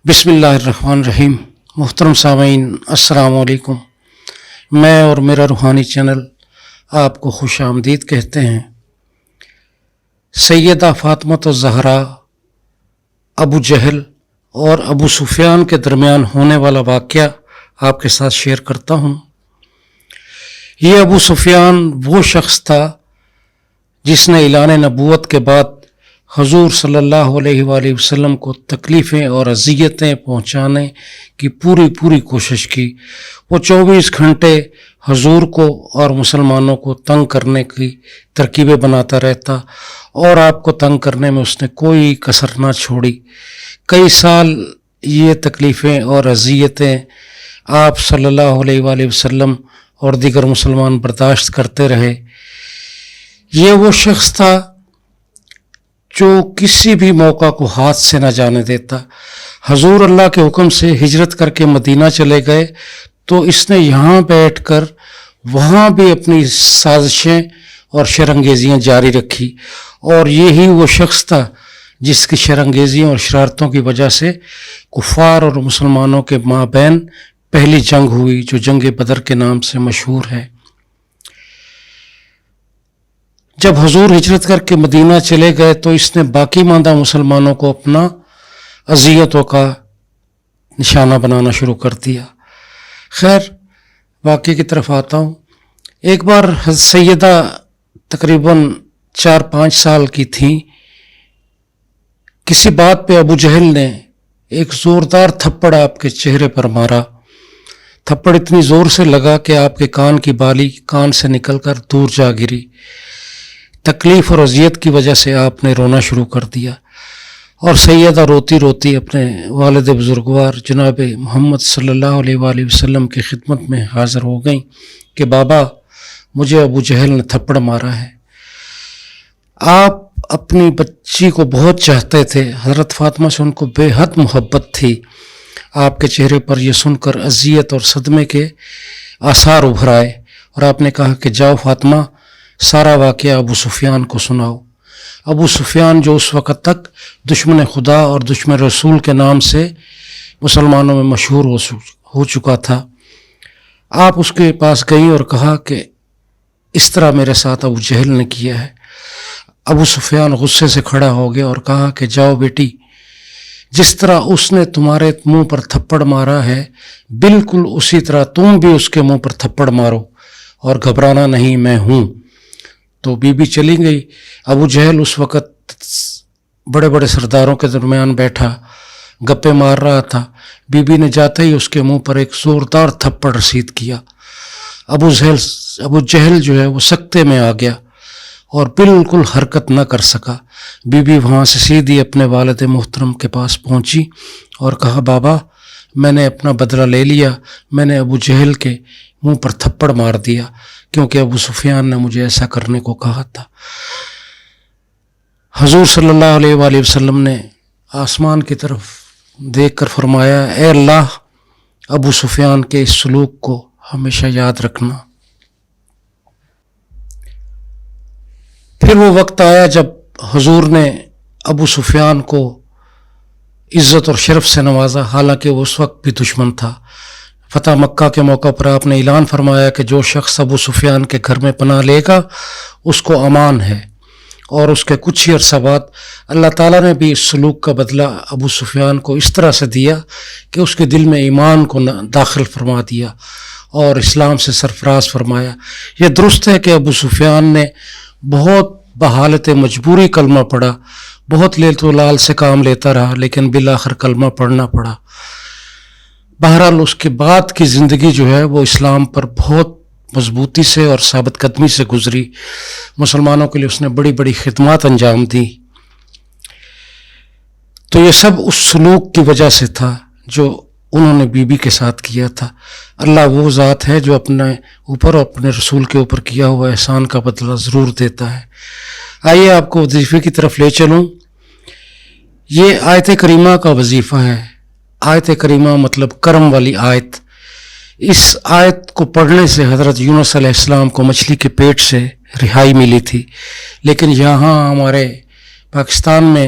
بسم اللہ الرحمن الرحیم۔ محترم سامعین السلام علیکم۔ میں اور میرا روحانی چینل آپ کو خوش آمدید کہتے ہیں۔ سیدہ فاطمہ الزہرا ابو جہل اور ابو سفیان کے درمیان ہونے والا واقعہ آپ کے ساتھ شیئر کرتا ہوں۔ یہ ابو سفیان وہ شخص تھا جس نے اعلان نبوت کے بعد حضور صلی اللہ علیہ وآلہ وسلم کو تکلیفیں اور اذیتیں پہنچانے کی پوری کوشش کی۔ وہ 24 گھنٹے حضور کو اور مسلمانوں کو تنگ کرنے کی ترکیبیں بناتا رہتا اور آپ کو تنگ کرنے میں اس نے کوئی کسر نہ چھوڑی۔ کئی سال یہ تکلیفیں اور اذیتیں آپ صلی اللہ علیہ وآلہ وسلم اور دیگر مسلمان برداشت کرتے رہے۔ یہ وہ شخص تھا جو کسی بھی موقع کو ہاتھ سے نہ جانے دیتا۔ حضور اللہ کے حکم سے ہجرت کر کے مدینہ چلے گئے تو اس نے یہاں بیٹھ کر وہاں بھی اپنی سازشیں اور شرانگیزیاں جاری رکھی، اور یہی وہ شخص تھا جس کی شرانگیزیوں اور شرارتوں کی وجہ سے کفار اور مسلمانوں کے مابین پہلی جنگ ہوئی جو جنگ بدر کے نام سے مشہور ہے۔ جب حضور ہجرت کر کے مدینہ چلے گئے تو اس نے باقی ماندہ مسلمانوں کو اپنا اذیتوں کا نشانہ بنانا شروع کر دیا۔ خیر، واقعے کی طرف آتا ہوں۔ ایک بار سیدہ تقریباً 4-5 سال کی تھیں۔ کسی بات پہ ابو جہل نے ایک زوردار تھپڑ آپ کے چہرے پر مارا۔ تھپڑ اتنی زور سے لگا کہ آپ کے کان کی بالی کان سے نکل کر دور جا گری۔ تکلیف اور اذیت کی وجہ سے آپ نے رونا شروع کر دیا، اور سیدہ روتی روتی اپنے والد بزرگوار جناب محمد صلی اللہ علیہ وآلہ وسلم کی خدمت میں حاضر ہو گئیں کہ بابا، مجھے ابو جہل نے تھپڑ مارا ہے۔ آپ اپنی بچی کو بہت چاہتے تھے۔ حضرت فاطمہ سے ان کو بے حد محبت تھی۔ آپ کے چہرے پر یہ سن کر اذیت اور صدمے کے آثار ابھر آئے، اور آپ نے کہا کہ جاؤ فاطمہ، سارا واقعہ ابو سفیان کو سناؤ۔ ابو سفیان جو اس وقت تک دشمن خدا اور دشمن رسول کے نام سے مسلمانوں میں مشہور ہو چکا تھا۔ آپ اس کے پاس گئیں اور کہا کہ اس طرح میرے ساتھ ابو جہل نے کیا ہے۔ ابو سفیان غصے سے کھڑا ہو گیا اور کہا کہ جاؤ بیٹی، جس طرح اس نے تمہارے منہ پر تھپڑ مارا ہے بالکل اسی طرح تم بھی اس کے منہ پر تھپڑ مارو، اور گھبرانا نہیں، میں ہوں۔ تو بی بی چلی گئی۔ ابو جہل اس وقت بڑے بڑے سرداروں کے درمیان بیٹھا گپے مار رہا تھا۔ بی بی نے جاتے ہی اس کے منہ پر ایک زوردار تھپڑ رسید کیا۔ ابو جہل جو ہے وہ سکتے میں آ گیا اور بالکل حرکت نہ کر سکا۔ بی بی وہاں سے سیدھی اپنے والد محترم کے پاس پہنچی اور کہا، بابا، میں نے اپنا بدلہ لے لیا، میں نے ابو جہل کے منہ پر تھپڑ مار دیا کیونکہ ابو سفیان نے مجھے ایسا کرنے کو کہا تھا۔ حضور صلی اللہ علیہ وآلہ وسلم نے آسمان کی طرف دیکھ کر فرمایا، اے اللہ، ابو سفیان کے اس سلوک کو ہمیشہ یاد رکھنا۔ پھر وہ وقت آیا جب حضور نے ابو سفیان کو عزت اور شرف سے نوازا، حالانکہ وہ اس وقت بھی دشمن تھا۔ فتح مکہ کے موقع پر آپ نے اعلان فرمایا کہ جو شخص ابو سفیان کے گھر میں پناہ لے گا اس کو امان ہے، اور اس کے کچھ ہی عرصہ بعد اللہ تعالیٰ نے بھی اس سلوک کا بدلہ ابو سفیان کو اس طرح سے دیا کہ اس کے دل میں ایمان کو داخل فرما دیا اور اسلام سے سرفراز فرمایا۔ یہ درست ہے کہ ابو سفیان نے بہت بحالت مجبوری کلمہ پڑھا، بہت لیل و لال سے کام لیتا رہا، لیکن بالآخر کلمہ پڑھنا پڑا۔ بہرحال اس کے بعد کی زندگی جو ہے وہ اسلام پر بہت مضبوطی سے اور ثابت قدمی سے گزری۔ مسلمانوں کے لیے اس نے بڑی بڑی خدمات انجام دی۔ تو یہ سب اس سلوک کی وجہ سے تھا جو انہوں نے بی بی کے ساتھ کیا تھا۔ اللہ وہ ذات ہے جو اپنے اوپر اور اپنے رسول کے اوپر کیا ہوا احسان کا بدلہ ضرور دیتا ہے۔ آئیے آپ کو وظیفے کی طرف لے چلوں۔ یہ آیت کریمہ کا وظیفہ ہے۔ آیت کریمہ مطلب کرم والی آیت۔ اس آیت کو پڑھنے سے حضرت یونس علیہ السلام کو مچھلی کے پیٹ سے رہائی ملی تھی، لیکن یہاں ہمارے پاکستان میں